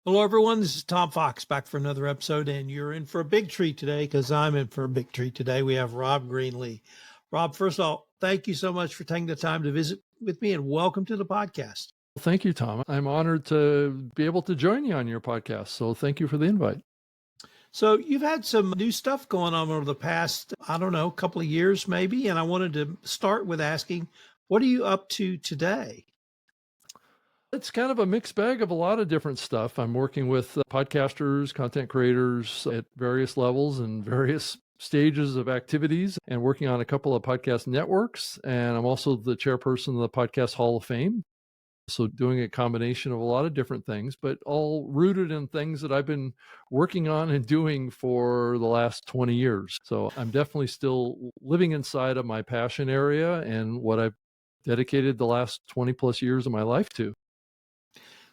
Hello, everyone. This is Tom Fox back for another episode, and you're in for a big treat today because I'm in for a big treat today. We have Rob Greenlee. Rob, first of all, thank you so much for taking the time to visit with me and welcome to the podcast. Thank you, Tom. I'm honored to be able to join you on your podcast. So thank you for the invite. So, you've had some new stuff going on over the past, couple of years maybe, and I wanted to start with asking, what are you up to today? It's kind of a mixed bag of a lot of different stuff. I'm working with podcasters, content creators at various levels and various stages of activities and working on a couple of podcast networks. And I'm also the chairperson of the Podcast Hall of Fame. So doing a combination of a lot of different things, but all rooted in things that I've been working on and doing for the last 20 years. So I'm definitely still living inside of my passion area and what I've dedicated the last 20 plus years of my life to.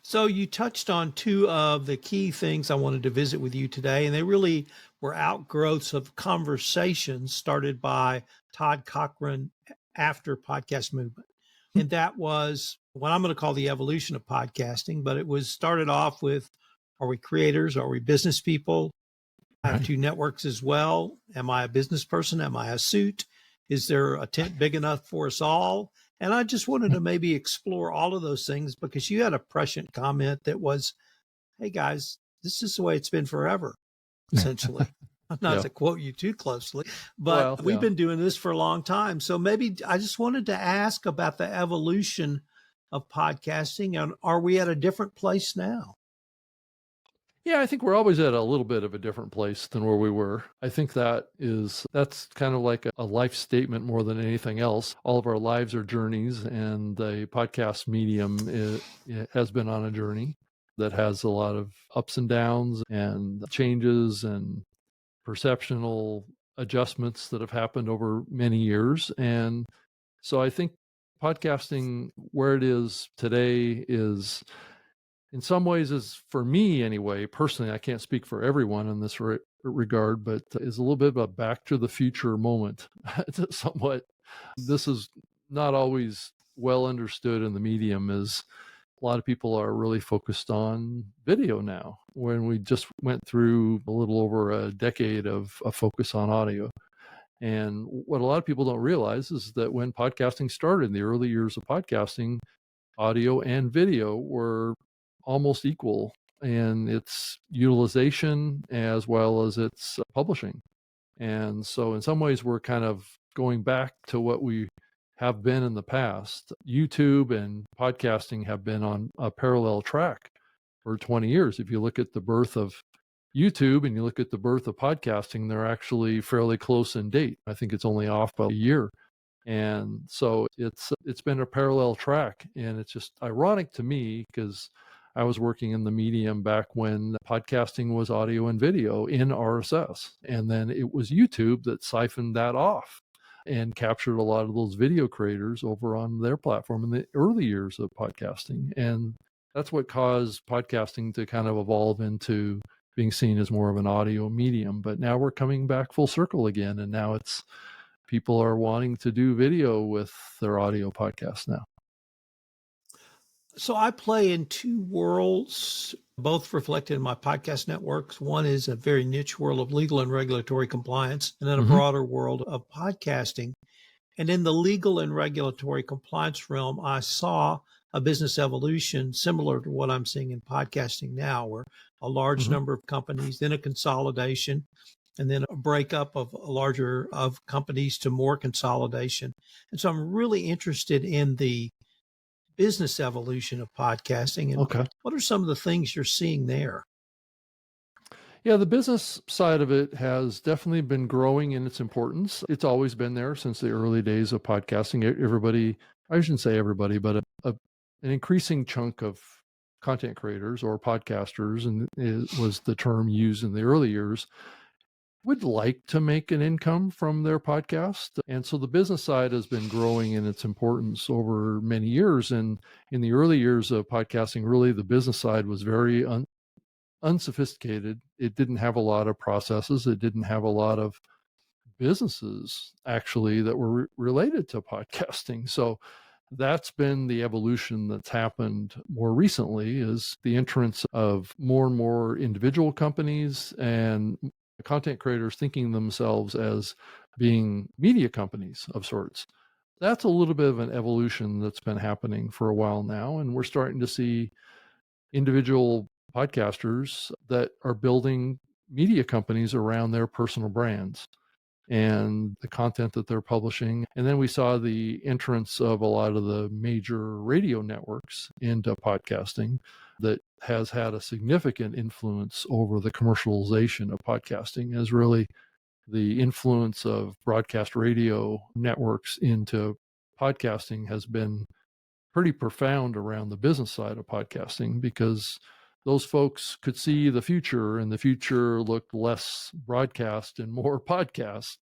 So you touched on two of the key things I wanted to visit with you today, and they really were outgrowths of conversations started by Todd Cochrane after podcast movement. And that was what I'm going to call the evolution of podcasting, but it was started off with, are we creators? Are we business people? I have Right. two networks as well. Am I a business person? Am I a suit? Is there a tent big enough for us all? And I just wanted to maybe explore all of those things because you had a prescient comment that was, hey guys, this is the way it's been forever, essentially. Not Yeah. to quote you too closely, but Well, we've yeah. been doing this for a long time. So maybe I just wanted to ask about the evolution of podcasting, and are we at a different place now? Yeah, I think we're always at a little bit of a different place than where we were. I think that's kind of like a life statement more than anything else. All of our lives are journeys, and the podcast medium it has been on a journey that has a lot of ups and downs and changes and perceptional adjustments that have happened over many years. And so I think podcasting where it is today is in some ways is, for me anyway, personally, I can't speak for everyone in this regard, but is a little bit of a back to the future moment. Somewhat, this is not always well understood in the medium, as a lot of people are really focused on video now, when we just went through a little over a decade of a focus on audio. And what a lot of people don't realize is that when podcasting started, in the early years of podcasting, audio and video were almost equal in its utilization as well as its publishing. And so in some ways we're kind of going back to what we have been in the past. YouTube and podcasting have been on a parallel track for 20 years. If you look at the birth of YouTube and you look at the birth of podcasting, they're actually fairly close in date. I think it's only off by a year. And so it's been a parallel track, and it's just ironic to me because I was working in the medium back when podcasting was audio and video in RSS, and then it was YouTube that siphoned that off and captured a lot of those video creators over on their platform in the early years of podcasting. And that's what caused podcasting to kind of evolve into being seen as more of an audio medium. But now we're coming back full circle again, and now it's people are wanting to do video with their audio podcasts now. So I play in two worlds, both reflected in my podcast networks. One is a very niche world of legal and regulatory compliance, and then a broader world of podcasting. And in the legal and regulatory compliance realm, I saw a business evolution similar to what I'm seeing in podcasting now, where a large Mm-hmm. number of companies, then a consolidation, and then a breakup of a larger of companies to more consolidation. And so I'm really interested in the business evolution of podcasting, and Okay. what are some of the things you're seeing there? Yeah, the business side of it has definitely been growing in its importance. It's always been there since the early days of podcasting. Everybody, I shouldn't say everybody, but an increasing chunk of content creators or podcasters, and it was the term used in the early years, would like to make an income from their podcast. And so the business side has been growing in its importance over many years. And in the early years of podcasting, really the business side was very unsophisticated. It didn't have a lot of processes. It didn't have a lot of businesses actually that were related to podcasting. So That's been the evolution that's happened more recently, is the entrance of more and more individual companies and content creators thinking themselves as being media companies of sorts. That's a little bit of an evolution that's been happening for a while now, and we're starting to see individual podcasters that are building media companies around their personal brands and the content that they're publishing. And then we saw the entrance of a lot of the major radio networks into podcasting that has had a significant influence over the commercialization of podcasting, as really the influence of broadcast radio networks into podcasting has been pretty profound around the business side of podcasting, because those folks could see the future, and the future looked less broadcast and more podcast.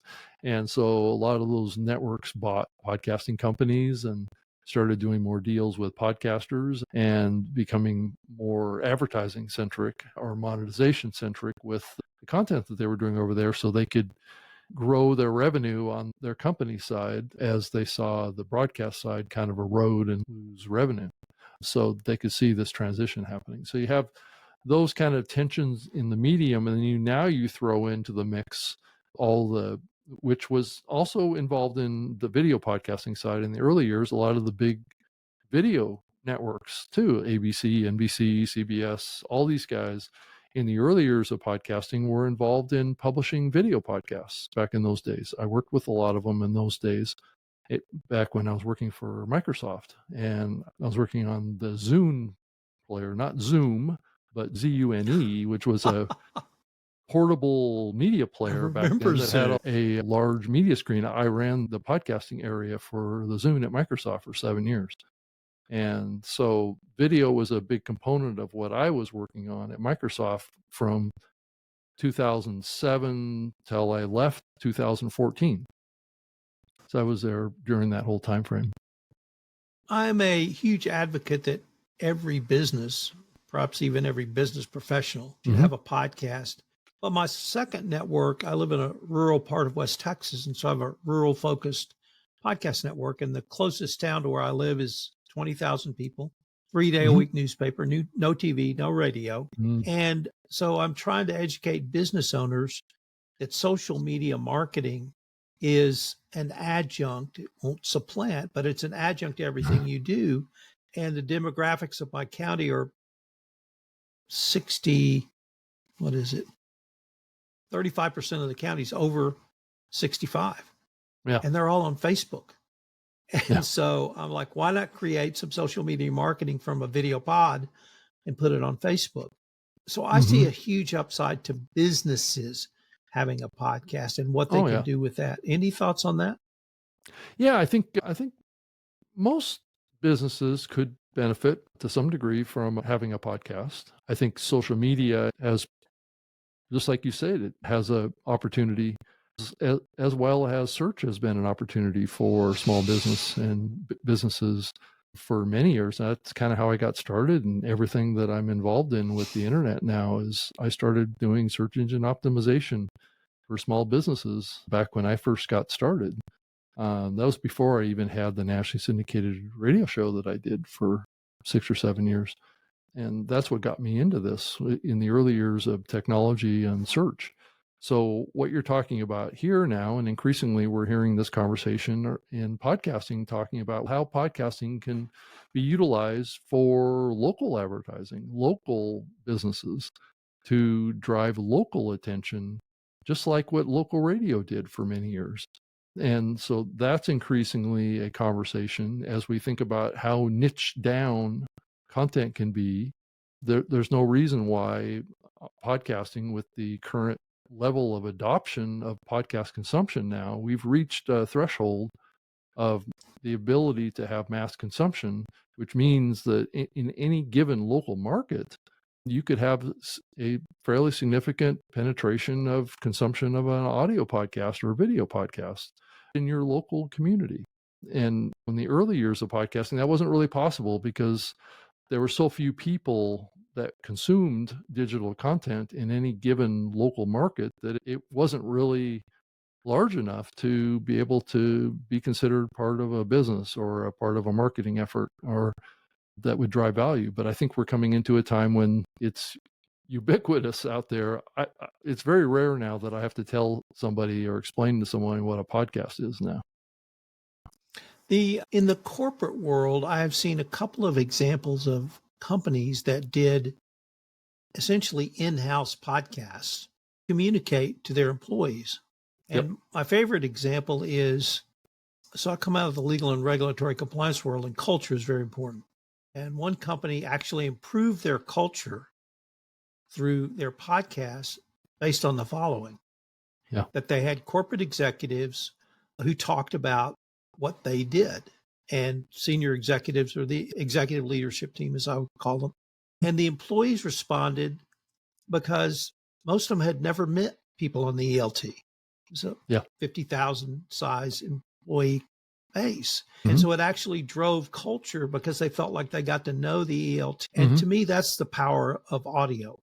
And so a lot of those networks bought podcasting companies and started doing more deals with podcasters and becoming more advertising centric or monetization centric with the content that they were doing over there, so they could grow their revenue on their company side as they saw the broadcast side kind of erode and lose revenue. So they could see this transition happening. So you have those kind of tensions in the medium, and then now you throw into the mix which was also involved in the video podcasting side in the early years, a lot of the big video networks too, ABC, NBC, CBS, all these guys in the early years of podcasting were involved in publishing video podcasts back in those days. I worked with a lot of them in those days, back when I was working for Microsoft, and I was working on the Zune player, not Zoom, but Zune, which was a portable media player back then that had a large media screen. I ran the podcasting area for the Zune at Microsoft for 7 years. And so video was a big component of what I was working on at Microsoft from 2007 till I left 2014. So I was there during that whole time frame. I'm a huge advocate that every business, perhaps even every business professional, should have a podcast. But my second network, I live in a rural part of West Texas, and so I have a rural focused podcast network. And the closest town to where I live is 20,000 people, 3-day-a-week newspaper, no TV, no radio. And so I'm trying to educate business owners that social media marketing is an adjunct. It won't supplant, but it's an adjunct to everything you do. And the demographics of my county are 35% of the county's over 65. Yeah. And they're all on Facebook. And so I'm like, why not create some social media marketing from a video pod and put it on Facebook? So I see a huge upside to businesses having a podcast and what they can do with that. Any thoughts on that? Yeah, I think most businesses could benefit to some degree from having a podcast. I think social media has, just like you said, it has an opportunity, as well as search has been an opportunity for small business and businesses for many years. That's kind of how I got started, and everything that I'm involved in with the internet now is I started doing search engine optimization for small businesses back when I first got started. That was before I even had the nationally syndicated radio show that I did for 6 or 7 years. And that's what got me into this in the early years of technology and search. So what you're talking about here now, and increasingly we're hearing this conversation in podcasting, talking about how podcasting can be utilized for local advertising, local businesses, to drive local attention, just like what local radio did for many years. And so that's increasingly a conversation as we think about how niche down content can be. There's no reason why podcasting, with the current level of adoption of podcast consumption now, we've reached a threshold of the ability to have mass consumption, which means that in any given local market, you could have a fairly significant penetration of consumption of an audio podcast or a video podcast in your local community. And in the early years of podcasting, that wasn't really possible because there were so few people that consumed digital content in any given local market that it wasn't really large enough to be able to be considered part of a business or a part of a marketing effort or that would drive value. But I think we're coming into a time when it's ubiquitous out there. It's very rare now that I have to tell somebody or explain to someone what a podcast is now. In the corporate world, I have seen a couple of examples of companies that did essentially in-house podcasts communicate to their employees. And Yep. my favorite example is, so I come out of the legal and regulatory compliance world, and culture is very important. And one company actually improved their culture through their podcast based on the following. Yeah. That they had corporate executives who talked about what they did, and senior executives, or the executive leadership team, as I would call them. And the employees responded because most of them had never met people on the ELT. It was a Yeah. 50,000 size employee base. Mhm. And so it actually drove culture because they felt like they got to know the ELT. And to me, that's the power of audio,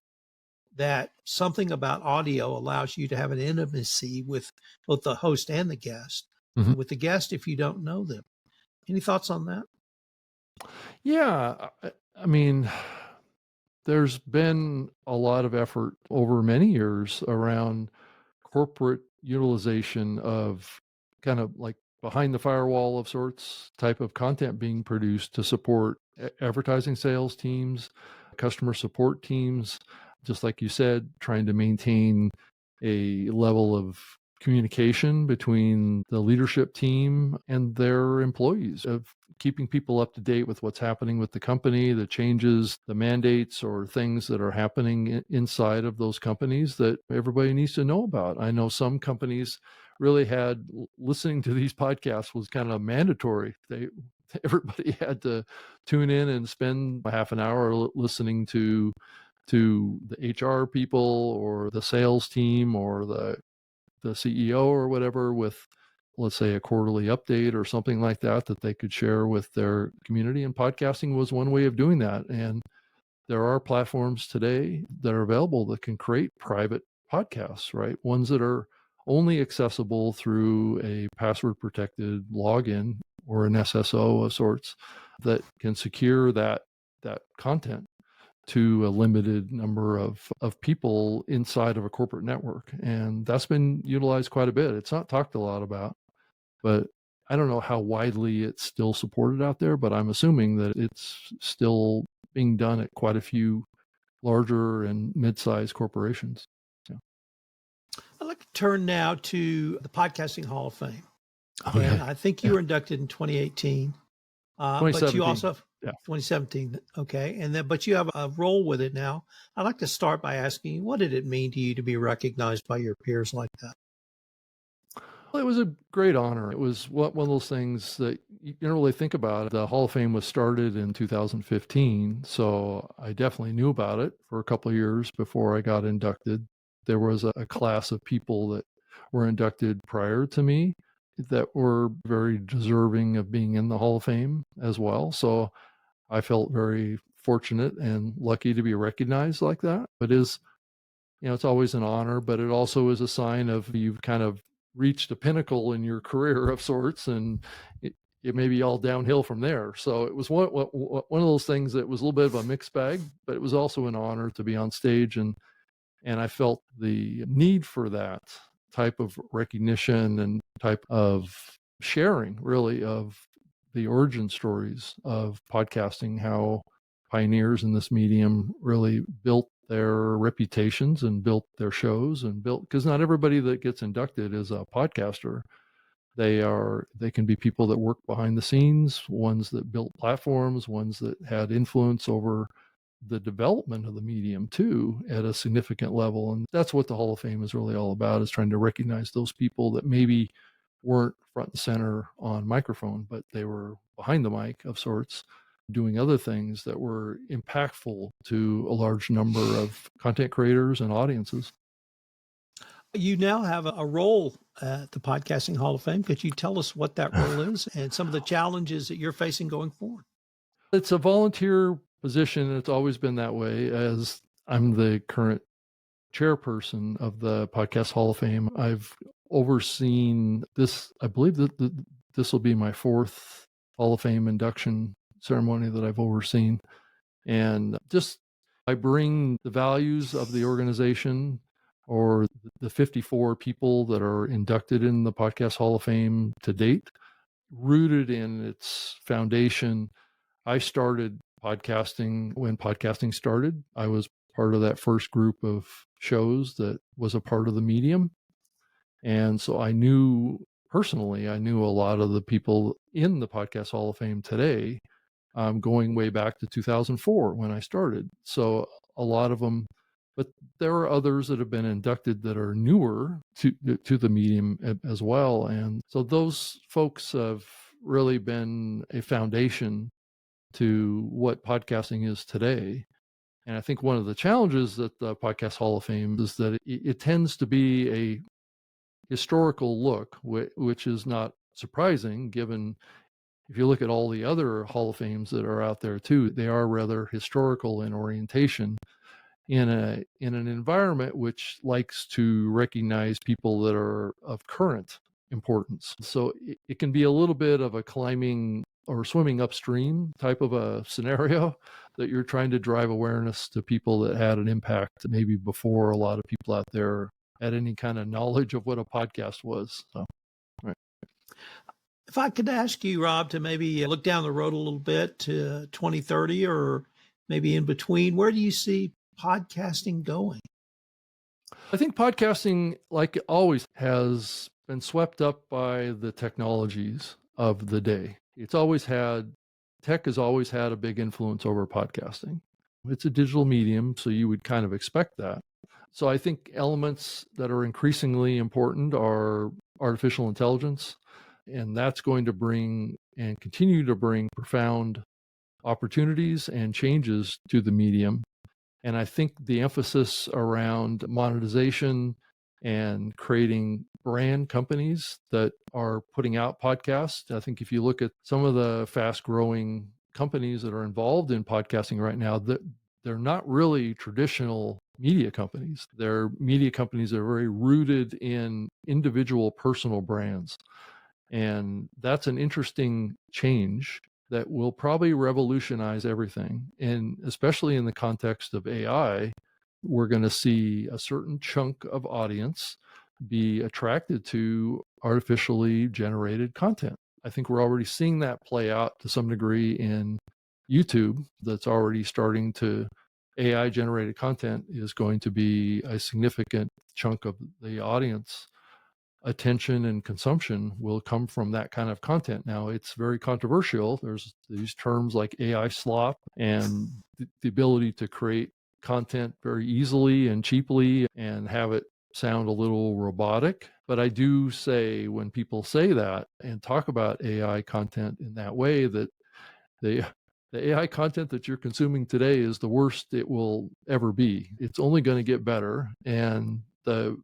that something about audio allows you to have an intimacy with both the host and the guest. Mhm. And with the guest, if you don't know them. Any thoughts on that? Yeah. I mean, there's been a lot of effort over many years around corporate utilization of kind of like behind the firewall of sorts type of content being produced to support advertising sales teams, customer support teams, just like you said, trying to maintain a level of communication between the leadership team and their employees, of keeping people up to date with what's happening with the company, the changes, the mandates, or things that are happening inside of those companies that everybody needs to know about. I know some companies really had listening to these podcasts was kind of mandatory. Everybody had to tune in and spend a half an hour listening to the HR people or the sales team or the CEO or whatever with, let's say, a quarterly update or something like that they could share with their community. And podcasting was one way of doing that. And there are platforms today that are available that can create private podcasts, right? Ones that are only accessible through a password protected login or an SSO of sorts that can secure that content to a limited number of people inside of a corporate network. And that's been utilized quite a bit. It's not talked a lot about, but I don't know how widely it's still supported out there, but I'm assuming that it's still being done at quite a few larger and mid-sized corporations. So. I'd like to turn now to the Podcasting Hall of Fame. Okay. And I think you were inducted in 2018. But you also, 2017. Okay. And then, but you have a role with it now. I'd like to start by asking you, what did it mean to you to be recognized by your peers like that? Well, it was a great honor. It was one of those things that you don't really think about. The Hall of Fame was started in 2015, so I definitely knew about it for a couple of years before I got inducted. There was a class of people that were inducted prior to me that were very deserving of being in the Hall of Fame as well. So I felt very fortunate and lucky to be recognized like that. It is, it's always an honor, but it also is a sign of you've kind of reached a pinnacle in your career of sorts, and it may be all downhill from there. So it was one of those things that was a little bit of a mixed bag, but it was also an honor to be on stage, and I felt the need for that type of recognition and type of sharing, really, of the origin stories of podcasting, how pioneers in this medium really built their reputations and built their shows and built, because not everybody that gets inducted is a podcaster. They can be people that work behind the scenes, ones that built platforms, ones that had influence over the development of the medium too at a significant level. And that's what the Hall of Fame is really all about, is trying to recognize those people that maybe weren't front and center on microphone, but they were behind the mic of sorts, doing other things that were impactful to a large number of content creators and audiences. You now have a role at the Podcasting Hall of Fame. Could you tell us what that role is and some of the challenges that you're facing going forward? It's a volunteer position, and it's always been that way, as I'm the current chairperson of the Podcast Hall of Fame. I've overseen this. I believe that this will be my fourth Hall of Fame induction ceremony that I've overseen. And just I bring the values of the organization or the 54 people that are inducted in the Podcast Hall of Fame to date, rooted in its foundation. I started podcasting when podcasting started. I was part of that first group of shows that was a part of the medium. And so I knew personally, I knew a lot of the people in the Podcast Hall of Fame today, going way back to 2004 when I started. So a lot of them, but there are others that have been inducted that are newer to the medium as well. And so those folks have really been a foundation to what podcasting is today. And I think one of the challenges that the Podcast Hall of Fame is that it tends to be a historical look, which is not surprising given if you look at all the other Hall of Fames that are out there too, they are rather historical in orientation in an environment which likes to recognize people that are of current importance. So it can be a little bit of a climbing or swimming upstream type of a scenario that you're trying to drive awareness to people that had an impact maybe before a lot of people out there had any kind of knowledge of what a podcast was. So, right. If I could ask you, Rob, to maybe look down the road a little bit to 2030 or maybe in between, where do you see podcasting going? I think podcasting, like always, has been swept up by the technologies of the day. Tech has always had a big influence over podcasting. It's a digital medium, so you would kind of expect that. So I think elements that are increasingly important are artificial intelligence, and that's going to bring and continue to bring profound opportunities and changes to the medium. And I think the emphasis around monetization and creating brand companies that are putting out podcasts. I think if you look at some of the fast growing companies that are involved in podcasting right now, they're not really traditional media companies. They're media companies that are very rooted in individual personal brands. And that's an interesting change that will probably revolutionize everything. And especially in the context of AI, we're going to see a certain chunk of audience be attracted to artificially generated content. I think we're already seeing that play out to some degree in YouTube. That's already starting to, AI generated content is going to be a significant chunk of the audience attention and consumption will come from that kind of content. Now, it's very controversial. There's these terms like AI slop and the ability to create content very easily and cheaply and have it sound a little robotic. But I do say when people say that and talk about AI content in that way, that the AI content that you're consuming today is the worst it will ever be. It's only going to get better. And the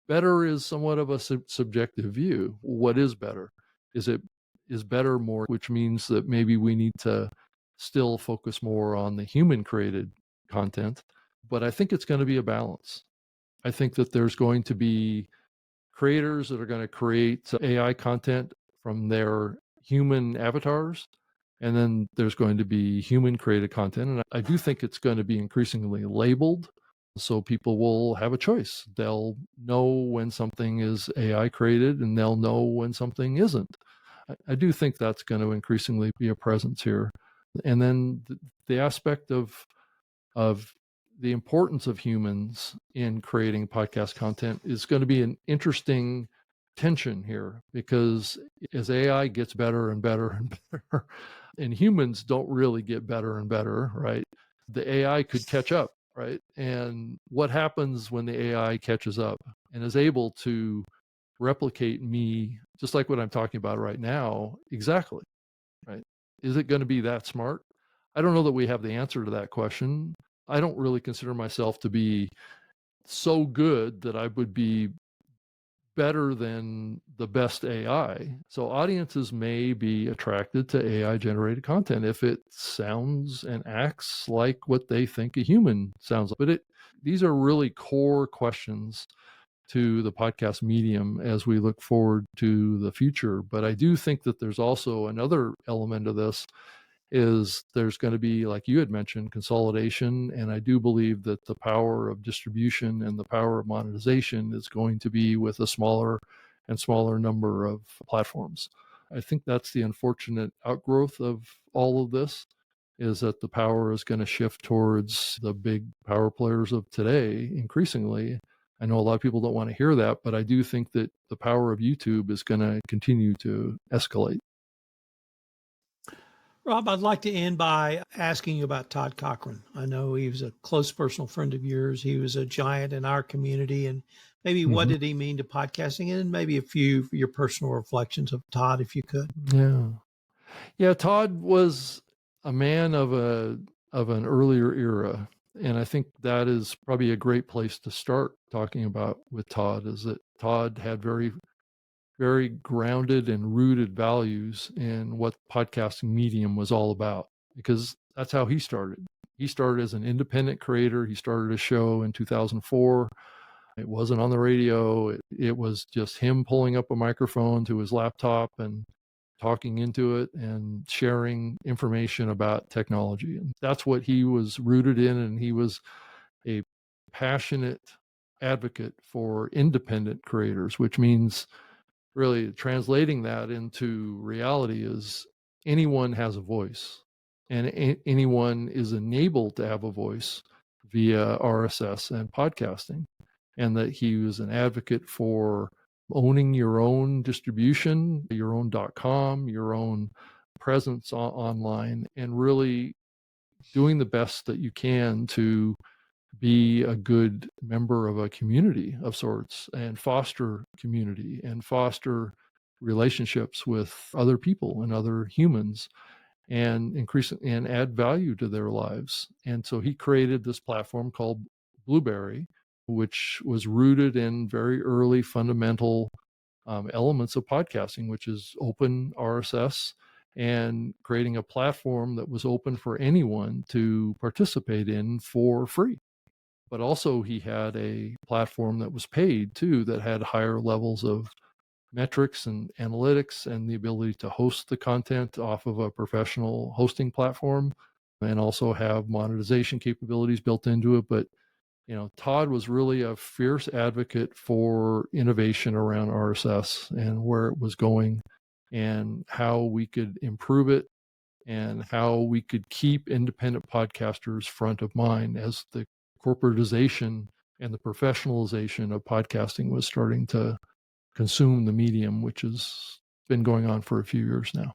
better is somewhat of a subjective view. What is better? Is better more, which means that maybe we need to still focus more on the human created content. But I think it's going to be a balance. I think that there's going to be creators that are going to create AI content from their human avatars. And then there's going to be human created content. And I do think it's going to be increasingly labeled. So people will have a choice. They'll know when something is AI created and they'll know when something isn't. I do think that's going to increasingly be a presence here. And then the aspect of the importance of humans in creating podcast content is going to be an interesting tension here, because as AI gets better and better and better, and humans don't really get better and better, right? The AI could catch up, right? And what happens when the AI catches up and is able to replicate me, just like what I'm talking about right now, exactly, right? Is it going to be that smart? I don't know that we have the answer to that question. I don't really consider myself to be so good that I would be better than the best AI. So audiences may be attracted to AI generated content if it sounds and acts like what they think a human sounds like. But these are really core questions to the podcast medium as we look forward to the future. But I do think that there's also another element of this is there's going to be, like you had mentioned, consolidation. And I do believe that the power of distribution and the power of monetization is going to be with a smaller and smaller number of platforms. I think that's the unfortunate outgrowth of all of this, is that the power is going to shift towards the big power players of today increasingly. I know a lot of people don't want to hear that, but I do think that the power of YouTube is going to continue to escalate. Rob, I'd like to end by asking you about Todd Cochrane. I know he was a close personal friend of yours. He was a giant in our community. And maybe what did he mean to podcasting? And maybe a few of your personal reflections of Todd, if you could. Yeah, Todd was a man of an earlier era. And I think that is probably a great place to start talking about with Todd, is that Todd had very, very grounded and rooted values in what podcasting medium was all about, because that's how he started. He started as an independent creator. He started a show in 2004. It wasn't on the radio. It was just him pulling up a microphone to his laptop and talking into it and sharing information about technology. And that's what he was rooted in. And he was a passionate advocate for independent creators, which means really translating that into reality is anyone has a voice, and anyone is enabled to have a voice via RSS and podcasting. And that he was an advocate for owning your own distribution, your own .com, your own presence online, and really doing the best that you can to be a good member of a community of sorts and foster community and foster relationships with other people and other humans and increase and add value to their lives. And so he created this platform called Blueberry, which was rooted in very early fundamental elements of podcasting, which is open RSS and creating a platform that was open for anyone to participate in for free. But also he had a platform that was paid too, that had higher levels of metrics and analytics and the ability to host the content off of a professional hosting platform and also have monetization capabilities built into it. But Todd was really a fierce advocate for innovation around RSS and where it was going and how we could improve it and how we could keep independent podcasters front of mind as the corporatization and the professionalization of podcasting was starting to consume the medium, which has been going on for a few years now.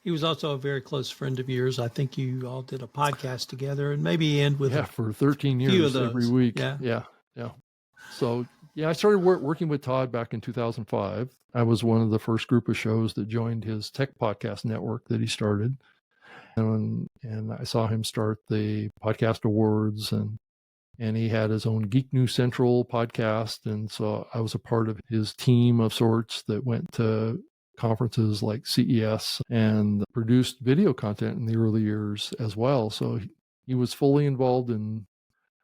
He was also a very close friend of yours. I think you all did a podcast together, and maybe end with for 13 years every week. Yeah. So I started working with Todd back in 2005. I was one of the first group of shows that joined his tech podcast network that he started. And I saw him start the podcast awards, and he had his own Geek News Central podcast. And so I was a part of his team of sorts that went to conferences like CES and produced video content in the early years as well. So he was fully involved in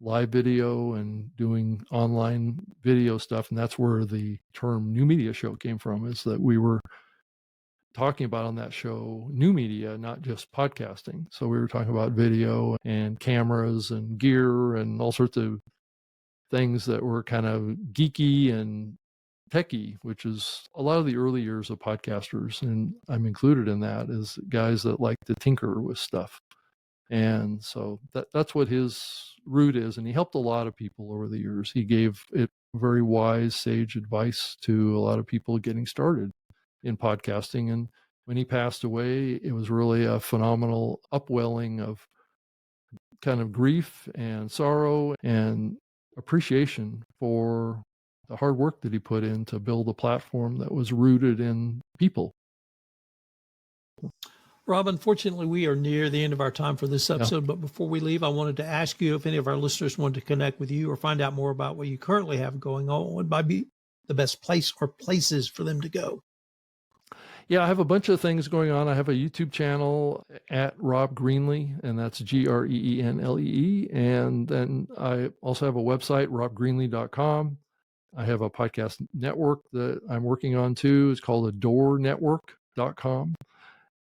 live video and doing online video stuff. And that's where the term new media show came from, is that we were talking about on that show new media, not just podcasting. So we were talking about video and cameras and gear and all sorts of things that were kind of geeky and techie, which is a lot of the early years of podcasters. And I'm included in that, as guys that like to tinker with stuff. And so that's what his root is. And he helped a lot of people over the years. He gave it very wise, sage advice to a lot of people getting started in podcasting. And when he passed away, it was really a phenomenal upwelling of kind of grief and sorrow and appreciation for the hard work that he put in to build a platform that was rooted in people. Rob, unfortunately, we are near the end of our time for this episode, but before we leave, I wanted to ask you if any of our listeners wanted to connect with you or find out more about what you currently have going on, what might be the best place or places for them to go. Yeah, I have a bunch of things going on. I have a YouTube channel at Rob Greenlee, and that's Greenlee. And then I also have a website, robgreenlee.com. I have a podcast network that I'm working on too. It's called adorenetwork.com.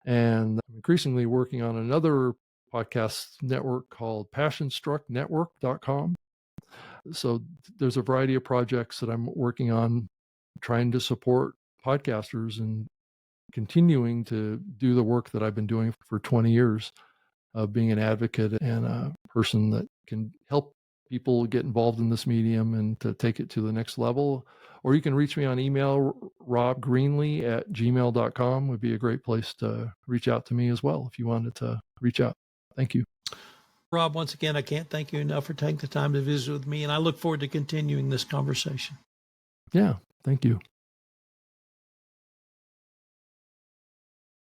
And I'm increasingly working on another podcast network called passionstrucknetwork.com. So there's a variety of projects that I'm working on trying to support podcasters and continuing to do the work that I've been doing for 20 years of being an advocate and a person that can help people get involved in this medium and to take it to the next level. Or you can reach me on email, robgreenlee@gmail.com would be a great place to reach out to me as well if you wanted to reach out. Thank you. Rob, once again, I can't thank you enough for taking the time to visit with me, and I look forward to continuing this conversation. Yeah, thank you.